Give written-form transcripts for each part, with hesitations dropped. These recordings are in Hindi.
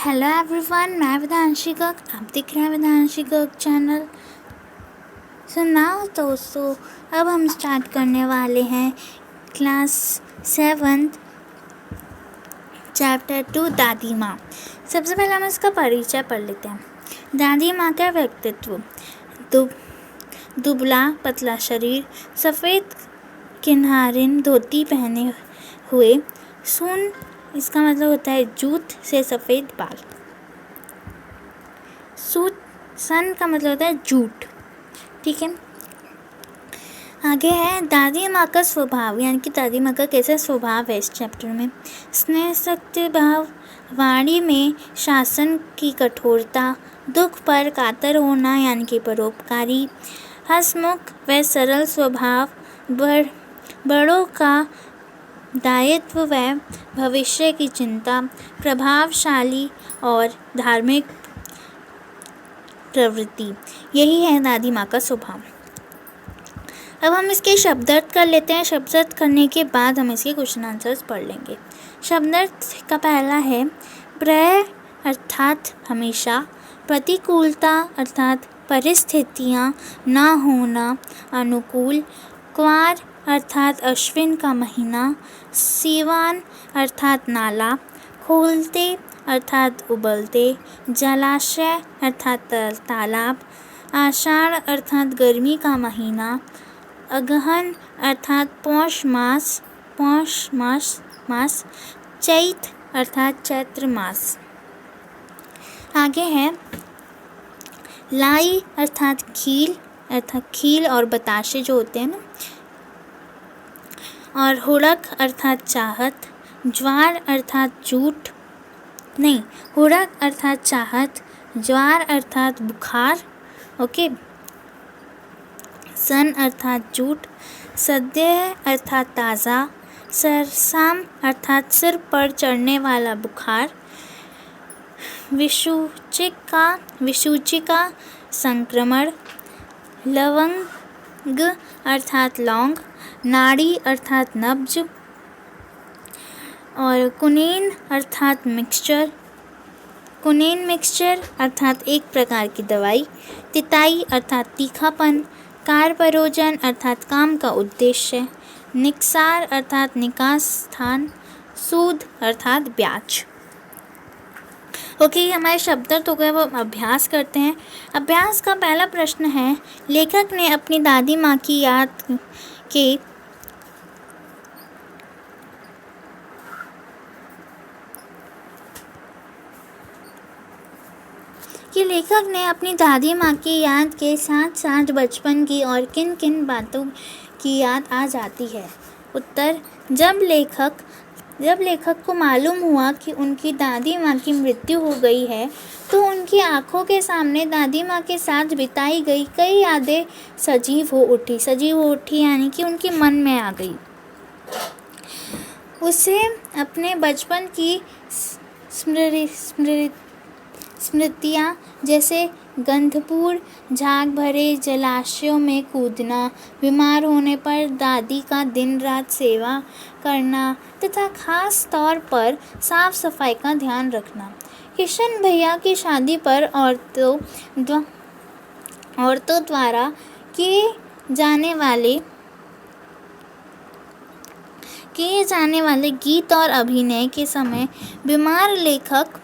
हेलो एवरीवन, मैं वेदांशी गर्ग। आप देख रहे हैं Vedanshi Garg channel. So now दोस्तों, अब हम स्टार्ट करने वाले हैं क्लास 7 चैप्टर 2 दादी माँ। सबसे पहले हम इसका परिचय पढ़ लेते हैं। दादी माँ का व्यक्तित्व: दुबला पतला शरीर, सफ़ेद किन्हारिन धोती पहने हुए, सून इसका मतलब होता है जूत से सफ़ेद बाल। सन का मतलब होता है जूट। ठीक है, आगे है दादी माँ का स्वभाव, यानी कि दादी माँ का कैसा स्वभाव है इस चैप्टर में। स्नेह सत्य भाव, वाणी में शासन की कठोरता, दुख पर कातर होना यानी कि परोपकारी, हंसमुख व सरल स्वभाव, बड़ों का दायित्व व भविष्य की चिंता, प्रभावशाली और धार्मिक प्रवृत्ति, यही है दादी माँ का स्वभाव। अब हम इसके शब्दार्थ कर लेते हैं। शब्दार्थ करने के बाद हम इसके क्वेश्चन आंसर्स पढ़ लेंगे। शब्दार्थ का पहला है प्रय अर्थात हमेशा, प्रतिकूलता अर्थात परिस्थितियाँ ना होना अनुकूल, क्वार अर्थात अश्विन का महीना, सीवान अर्थात नाला, खोलते अर्थात उबलते, जलाशय अर्थात तालाब, आषाढ़ अर्थात गर्मी का महीना, अगहन अर्थात पौष मास, चैत अर्थात चैत्र मास। आगे है लाई अर्थात खील और बताशे जो होते हैं ना, और हुड़क अर्थात चाहत, ज्वार अर्थात हुड़क अर्थात चाहत, ज्वार अर्थात बुखार। ओके, सन अर्थात जूट, सद्य अर्थात ताज़ा, सरसाम अर्थात सिर पर चढ़ने वाला बुखार, विषुचिका संक्रमण, लवंग अर्थात लौंग, नाड़ी अर्थात नब्ज, और कुनेन अर्थात मिक्सचर अर्थात एक प्रकार की दवाई, तिताई अर्थात तीखापन, कारपरोजन अर्थात काम का उद्देश्य, निकसार अर्थात निकास स्थान, सूद अर्थात ब्याज। ओके, ये हमारे शब्दार्थ हो गए। वो अभ्यास करते हैं। अभ्यास का पहला प्रश्न है, लेखक ने अपनी दादी माँ की याद के साथ साथ बचपन की और किन किन बातों की याद आ जाती है। उत्तर: जब लेखक को मालूम हुआ कि उनकी दादी माँ की मृत्यु हो गई है, तो उनकी आंखों के सामने दादी माँ के साथ बिताई गई कई यादें सजीव हो उठी यानी कि उनके मन में आ गई। उसे अपने बचपन की स्मृतियाँ जैसे गंधपुर, झाग भरे जलाशयों में कूदना, बीमार होने पर दादी का दिन रात सेवा करना तथा खास तौर पर साफ सफाई का ध्यान रखना, किशन भैया की शादी पर औरतों द्वारा किए जाने वाले गीत और अभिनय के समय बीमार लेखक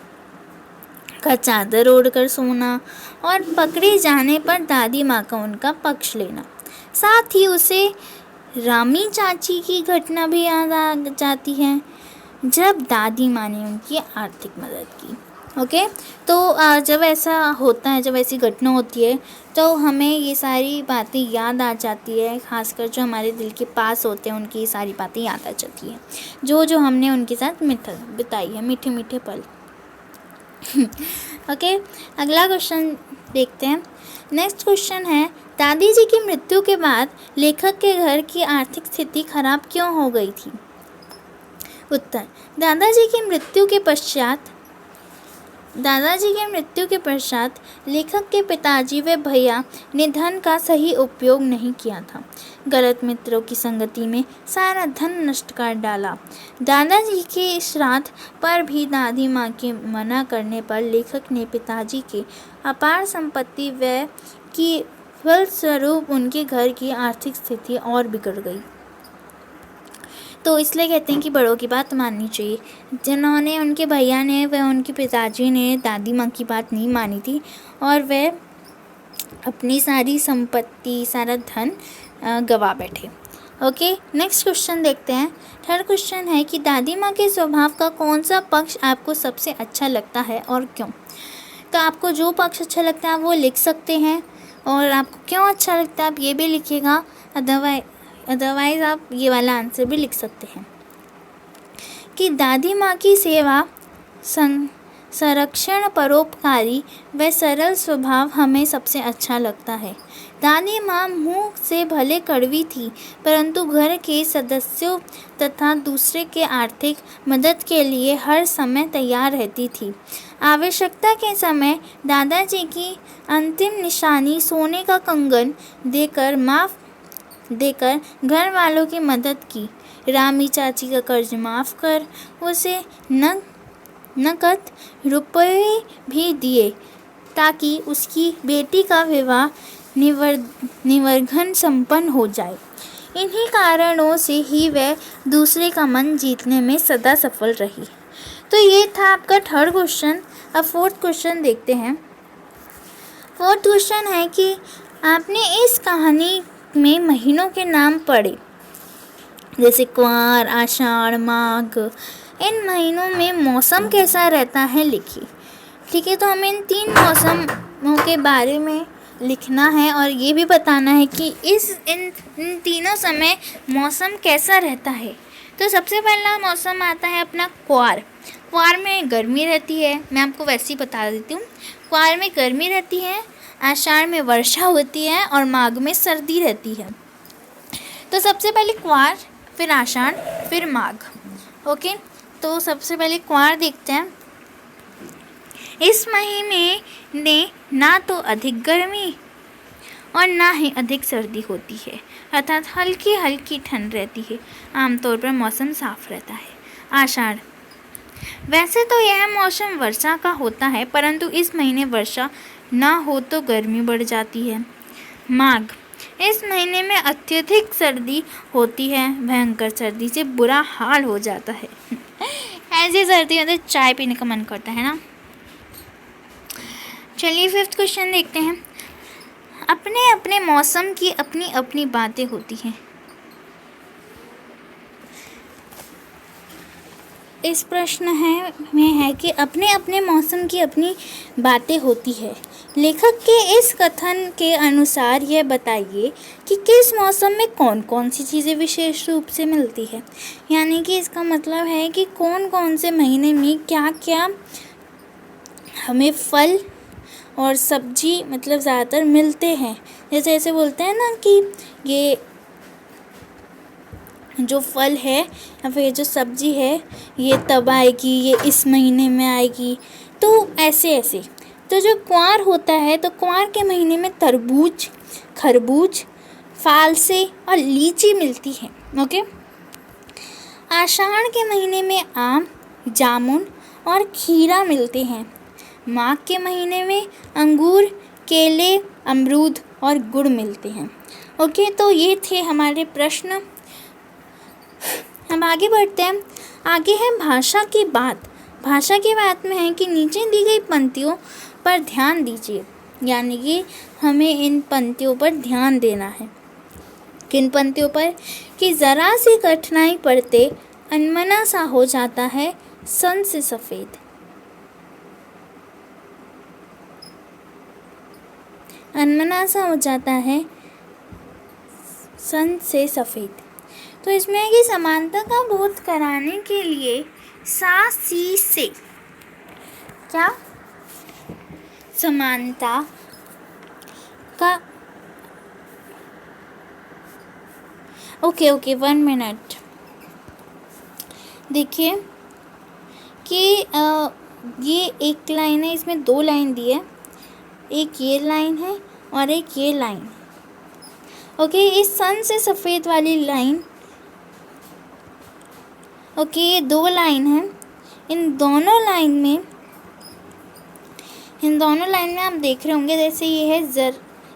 का चादर ओढ़कर सोना और पकड़े जाने पर दादी माँ का उनका पक्ष लेना। साथ ही उसे रामी चाची की घटना भी याद आ जाती है, जब दादी माँ ने उनकी आर्थिक मदद की। ओके, तो जब ऐसा होता है, जब ऐसी घटना होती है, तो हमें ये सारी बातें याद आ जाती है। खासकर जो हमारे दिल के पास होते हैं, उनकी ये सारी बातें याद आ जाती है, जो हमने उनके साथ बिताई है, मीठे मीठे पल। ओके, अगला क्वेश्चन देखते हैं। नेक्स्ट क्वेश्चन है, दादी जी की मृत्यु के बाद लेखक के घर की आर्थिक स्थिति खराब क्यों हो गई थी? उत्तर: दादाजी की मृत्यु के पश्चात दादाजी की मृत्यु के पश्चात लेखक के पिताजी व भैया ने धन का सही उपयोग नहीं किया था। गलत मित्रों की संगति में सारा धन नष्ट कर डाला। दादाजी के श्राद्ध पर भी दादी माँ के मना करने पर लेखक ने पिताजी के अपार संपत्ति व्यय की फलस्वरूप उनके घर की आर्थिक स्थिति और बिगड़ गई। तो इसलिए कहते हैं कि बड़ों की बात माननी चाहिए। जिन्होंने उनके भैया ने व उनके पिताजी ने दादी माँ की बात नहीं मानी थी और वे अपनी सारी संपत्ति सारा धन गवा बैठे। ओके, नेक्स्ट क्वेश्चन देखते हैं। थर्ड क्वेश्चन है कि दादी माँ के स्वभाव का कौन सा पक्ष आपको सबसे अच्छा लगता है और क्यों। तो आपको जो पक्ष अच्छा लगता है वो लिख सकते हैं और आपको क्यों अच्छा लगता है आप ये भी लिखिएगा। अदरवाइज़ आप ये वाला आंसर भी लिख सकते हैं कि दादी माँ की सेवा संरक्षण परोपकारी व सरल स्वभाव हमें सबसे अच्छा लगता है। दादी माँ मुँह से भले कड़वी थी परंतु घर के सदस्यों तथा दूसरे के आर्थिक मदद के लिए हर समय तैयार रहती थी। आवश्यकता के समय दादाजी की अंतिम निशानी सोने का कंगन देकर घर वालों की मदद की। रामी चाची का कर्ज माफ़ कर उसे नकद रुपये भी दिए ताकि उसकी बेटी का विवाह निवर्घन संपन्न हो जाए। इन्हीं कारणों से ही वह दूसरे का मन जीतने में सदा सफल रही। तो ये था आपका थर्ड क्वेश्चन। अब फोर्थ क्वेश्चन देखते हैं। फोर्थ क्वेश्चन है कि आपने इस कहानी में महीनों के नाम पढ़े जैसे क्वार, आषाढ़, माघ। इन महीनों में मौसम कैसा रहता है लिखिए। ठीक है, तो हमें इन 3 मौसमों के बारे में लिखना है और ये भी बताना है कि इन तीनों समय मौसम कैसा रहता है। तो सबसे पहला मौसम आता है अपना क्वार। क्वार में गर्मी रहती है, मैं आपको वैसे ही बता देती हूँ। क्वार में गर्मी रहती है, आषाढ़ में वर्षा होती है और माघ में सर्दी रहती है। तो सबसे पहले क्वार, फिर आषाढ़, फिर माघ। ओके, तो सबसे पहले क्वार देखते हैं। इस महीने में ना तो अधिक गर्मी और ना ही अधिक सर्दी होती है, अर्थात हल्की हल्की ठंड रहती है। आमतौर पर मौसम साफ रहता है। आषाढ़, वैसे तो यह मौसम वर्षा का होता है परंतु इस महीने वर्षा ना हो तो गर्मी बढ़ जाती है। माघ, इस महीने में अत्यधिक सर्दी होती है, भयंकर सर्दी से बुरा हाल हो जाता है। ऐसी सर्दी में तो चाय पीने का मन करता है ना। चलिए फिफ्थ क्वेश्चन देखते हैं। अपने अपने मौसम की अपनी अपनी बातें होती हैं। इस प्रश्न में है कि अपने अपने मौसम की अपनी बातें होती है। लेखक के इस कथन के अनुसार यह बताइए कि किस मौसम में कौन कौन सी चीज़ें विशेष रूप से मिलती है। यानी कि इसका मतलब है कि कौन कौन से महीने में क्या क्या हमें फल और सब्जी मतलब ज़्यादातर मिलते हैं। जैसे ऐसे बोलते हैं ना कि ये जो फल है या फिर जो सब्जी है ये तब आएगी, ये इस महीने में आएगी। तो ऐसे तो जो क्वार होता है तो क्वार के महीने में तरबूज, खरबूज, फालसे और लीची मिलती है। ओके, आषाढ़ के महीने में आम, जामुन और खीरा मिलते हैं। माघ के महीने में अंगूर, केले, अमरूद और गुड़ मिलते हैं। ओके, तो ये थे हमारे प्रश्न। हम आगे बढ़ते हैं। आगे है भाषा की बात। भाषा की बात में है कि नीचे दी गई पंक्तियों पर ध्यान दीजिए। यानी कि हमें इन पंक्तियों पर ध्यान देना है। किन पंक्तियों पर? कि ज़रा सी कठिनाई पड़ते अनमना सा हो जाता है सन से सफ़ेद। अनमना सा हो जाता है सन से सफ़ेद। तो इसमें है कि समानता का बोध कराने के लिए सा सी से क्या समानता का ओके 1 मिनट। देखिए कि ये एक लाइन है, इसमें 2 लाइन दी है, एक ये लाइन है और एक ये लाइन। ओके, इस सन से सफ़ेद वाली लाइन, ओके, ये 2 लाइन है। इन दोनों लाइन में आप देख रहे होंगे, जैसे ये है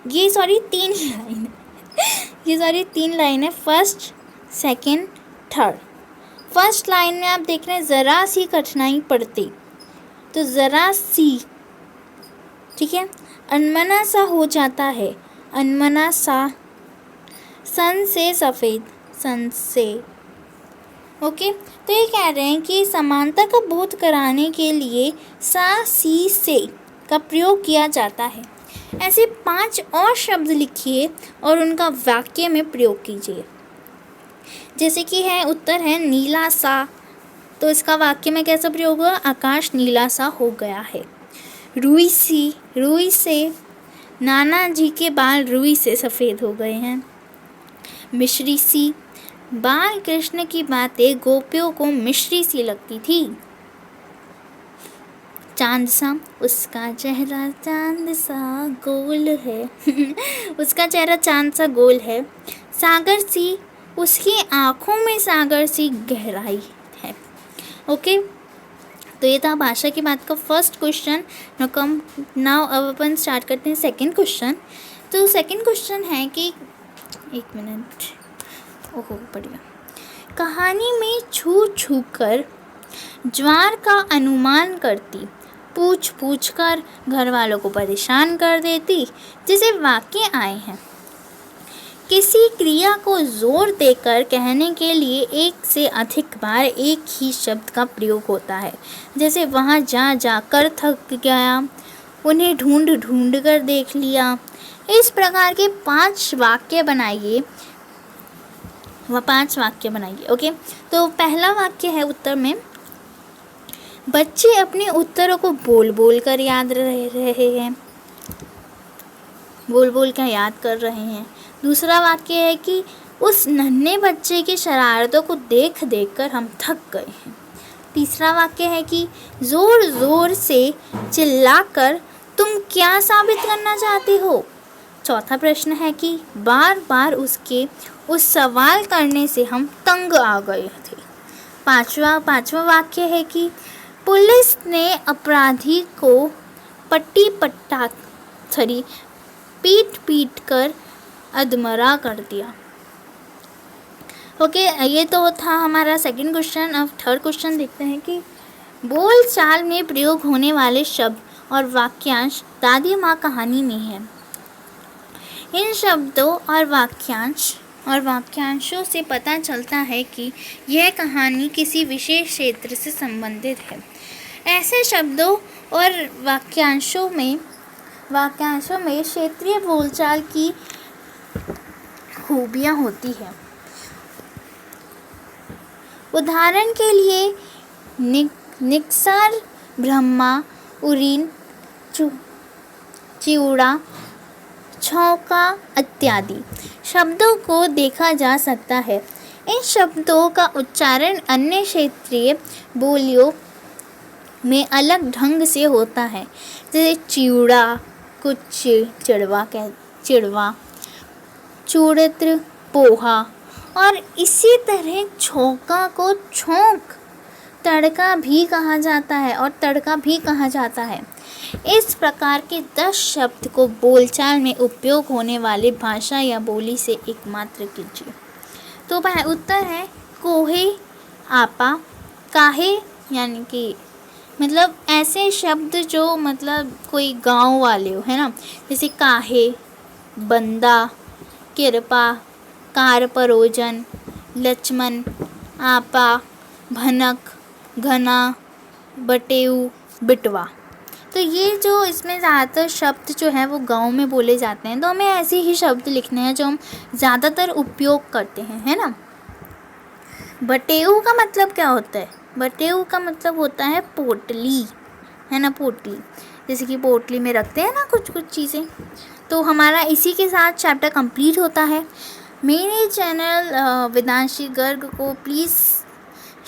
ये 3 लाइन है। 3 लाइन है, first, second, third. First line में आप देख रहे हैं ज़रा सी कठिनाई पड़ती, तो ज़रा सी, ठीक है, अनमना सा हो जाता है, अनमना सा, सन से सफ़ेद, सन से। ओके, तो ये कह रहे हैं कि समानता का बोध कराने के लिए सा, सी, से का प्रयोग किया जाता है। ऐसे 5 और शब्द लिखिए और उनका वाक्य में प्रयोग कीजिए। जैसे कि है, उत्तर है नीला सा, तो इसका वाक्य में कैसा प्रयोग हुआ? आकाश नीला सा हो गया है। रुई सी, रुई से, नाना जी के बाल रुई से सफ़ेद हो गए हैं। मिश्री सी, बाल कृष्ण की बातें गोपियों को मिश्री सी लगती थी। चांद सा, उसका चेहरा चांद सा गोल है उसका चेहरा चांद सा गोल है। सागर सी, उसकी आँखों में सागर सी गहराई है। ओके, तो ये था भाषा की बात का फर्स्ट क्वेश्चन। नाउ अब अपन स्टार्ट करते हैं सेकंड क्वेश्चन। तो सेकंड क्वेश्चन है कि, एक मिनट, ओहो बढ़िया। कहानी में छू छू कर ज्वार का अनुमान करती, पूछ पूछ कर घर वालों को परेशान कर देती, जैसे वाक्य आए हैं। किसी क्रिया को जोर देकर कहने के लिए एक से अधिक बार एक ही शब्द का प्रयोग होता है, जैसे वहाँ जा जाकर थक गया, उन्हें ढूंढ ढूंढ कर देख लिया। इस प्रकार के 5 वाक्य बनाइए, वह 5 वाक्य बनाइए। ओके, तो पहला वाक्य है उत्तर में, बच्चे अपने उत्तरों को बोल बोल कर याद रहे हैं, बोल बोल कर याद कर रहे हैं। दूसरा वाक्य है कि उस नन्हे बच्चे की शरारतों को देख देख कर हम थक गए हैं। तीसरा वाक्य है कि ज़ोर ज़ोर से चिल्लाकर तुम क्या साबित करना चाहते हो। चौथा प्रश्न है कि बार बार उसके उस सवाल करने से हम तंग आ गए थे। पांचवा वाक्य है कि पुलिस ने अपराधी को पीट पीट कर अधमरा कर दिया। ओके, ये तो था हमारा सेकंड क्वेश्चन। अब थर्ड क्वेश्चन देखते हैं कि बोल चाल में प्रयोग होने वाले शब्द और वाक्यांश दादी माँ कहानी में है। इन शब्दों और वाक्यांशों से पता चलता है कि यह कहानी किसी विशेष क्षेत्र से संबंधित है। ऐसे शब्दों और वाक्यांशों में क्षेत्रीय बोलचाल की खूबियाँ होती हैं। उदाहरण के लिए निक्सर, ब्रह्मा, उरीन, चिउड़ा, छौका इत्यादि शब्दों को देखा जा सकता है। इन शब्दों का उच्चारण अन्य क्षेत्रीय बोलियों में अलग ढंग से होता है, जैसे चिउड़ा को चिड़वा, चूड़त्र, पोहा, और इसी तरह छौका को छौंक, तड़का भी कहा जाता है। इस प्रकार के 10 शब्द को बोलचाल में उपयोग होने वाले भाषा या बोली से एकमात्र कीजिए। तो उत्तर है कोहे, आपा, काहे, यानी कि मतलब ऐसे शब्द जो मतलब कोई गांव वाले हो, है ना, जैसे काहे, बंदा, कृपा, कार परोजन, लक्ष्मण, आपा, भनक, घना, बटेऊ, बिटवा। तो ये जो इसमें ज़्यादातर शब्द जो है वो गांव में बोले जाते हैं, तो हमें ऐसे ही शब्द लिखने हैं जो हम ज़्यादातर उपयोग करते हैं, है ना। बटेऊ का मतलब क्या होता है? बटेऊ का मतलब होता है पोटली, है ना, पोटली, जैसे कि पोटली में रखते हैं ना कुछ चीज़ें। तो हमारा इसी के साथ चैप्टर कंप्लीट होता है। मेरे चैनल वेदांशी गर्ग को प्लीज़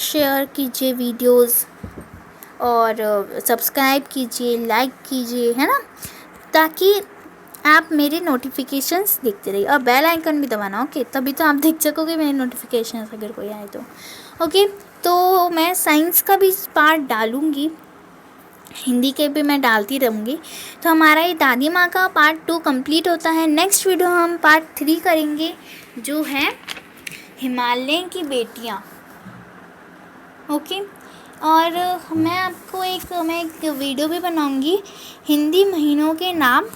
शेयर कीजिए वीडियोस, और सब्सक्राइब कीजिए, लाइक कीजिए, है ना, ताकि आप मेरे नोटिफिकेशंस देखते रहिए। और बेल आइकन भी दबाना, ओके, तभी तो आप देख सकोगे मेरे नोटिफिकेशंस अगर कोई आए तो। ओके, तो मैं साइंस का भी पार्ट डालूँगी, हिंदी के भी मैं डालती रहूँगी। तो हमारा ये दादी माँ का पार्ट 2 कंप्लीट होता है। नेक्स्ट वीडियो हम पार्ट 3 करेंगे, जो है हिमालय की बेटियाँ। ओके, और मैं एक वीडियो भी बनाऊँगी, हिंदी महीनों के नाम।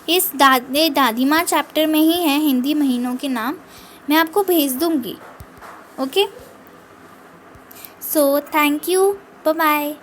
इस दादी माँ चैप्टर में ही है हिंदी महीनों के नाम, मैं आपको भेज दूँगी। Okay, so thank you, bye bye.